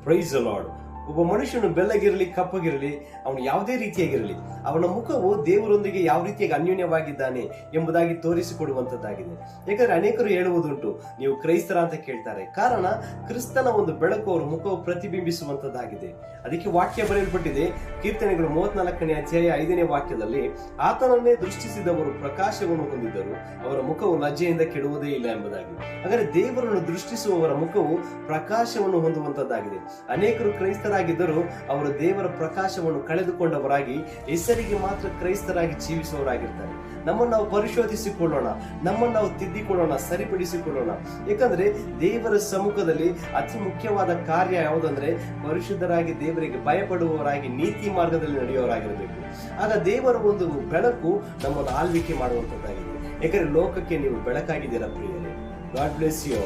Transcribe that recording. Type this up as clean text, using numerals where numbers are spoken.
Praise the lord. ಒಬ್ಬ ಮನುಷ್ಯನು ಬೆಳ್ಳಗಿರಲಿ ಕಪ್ಪಗಿರಲಿ, ಅವನು ಯಾವುದೇ ರೀತಿಯಾಗಿರಲಿ, ಅವನ ಮುಖವು ದೇವರೊಂದಿಗೆ ಯಾವ ರೀತಿಯಾಗಿ ಅನ್ಯೋನ್ಯವಾಗಿದ್ದಾನೆ ಎಂಬುದಾಗಿ ತೋರಿಸಿಕೊಡುವಂತದ್ದಾಗಿದೆ. ಯಾಕಂದ್ರೆ ಅನೇಕರು ಹೇಳುವುದುಂಟು, ನೀವು ಕ್ರೈಸ್ತರ ಅಂತ ಕೇಳ್ತಾರೆ. ಕಾರಣ ಕ್ರಿಸ್ತನ ಒಂದು ಬೆಳಕು ಅವರ ಮುಖವು ಪ್ರತಿಬಿಂಬಿಸುವಂತದ್ದಾಗಿದೆ. ಅದಕ್ಕೆ ವಾಕ್ಯ ಬರೆಯಲ್ಪಟ್ಟಿದೆ, ಕೀರ್ತನೆಗಳು 34ನೇ ಅಧ್ಯಾಯ 5ನೇ ವಾಕ್ಯದಲ್ಲಿ, ಆತನನ್ನೇ ದೃಷ್ಟಿಸಿದವರು ಪ್ರಕಾಶವನ್ನು ಹೊಂದಿದ್ದರು, ಅವರ ಮುಖವು ಲಜ್ಜೆಯಿಂದ ಕೆಡುವುದೇ ಇಲ್ಲ ಎಂಬುದಾಗಿ. ಹಾಗಾದ್ರೆ ದೇವರನ್ನು ದೃಷ್ಟಿಸುವವರ ಮುಖವು ಪ್ರಕಾಶವನ್ನು ಹೊಂದುವಂತದ್ದಾಗಿದೆ. ಅನೇಕರು ಕ್ರೈಸ್ತರಾಗಿದ್ದರೂ ಅವರು ದೇವರ ಪ್ರಕಾಶವನ್ನು ಕಳೆದುಕೊಂಡವರಾಗಿ ಹೆಸರಿಗೆ ಮಾತ್ರ ಕ್ರೈಸ್ತರಾಗಿ ಜೀವಿಸುವವರಾಗಿರ್ತಾರೆ. ನಮ್ಮನ್ನು ನಾವು ಪರಿಶೋಧಿಸಿಕೊಳ್ಳೋಣ, ನಮ್ಮನ್ನು ನಾವು ತಿದ್ದಿಕೊಳ್ಳೋಣ, ಸರಿಪಡಿಸಿಕೊಳ್ಳೋಣ. ಯಾಕಂದ್ರೆ ದೇವರ ಸಮ್ಮುಖದಲ್ಲಿ ಅತಿ ಮುಖ್ಯವಾದ ಕಾರ್ಯ ಯಾವುದಂದ್ರೆ ಪರಿಶುದ್ಧರಾಗಿ ದೇವರಿಗೆ ಭಯಪಡುವವರಾಗಿ ನೀತಿ ಮಾರ್ಗದಲ್ಲಿ ನಡೆಯುವವರಾಗಿರಬೇಕು. ಆಗ ದೇವರ ಒಂದು ಬೆಳಕು ನಮ್ಮನ್ನು ಆಳ್ವಿಕೆ ಮಾಡುವಂತದ್ದಾಗಿದೆ. ಯಾಕಂದ್ರೆ ಲೋಕಕ್ಕೆ ನೀವು ಬೆಳಕಾಗಿದ್ದೀರಾ ಪ್ರಿಯರೇ. God bless you.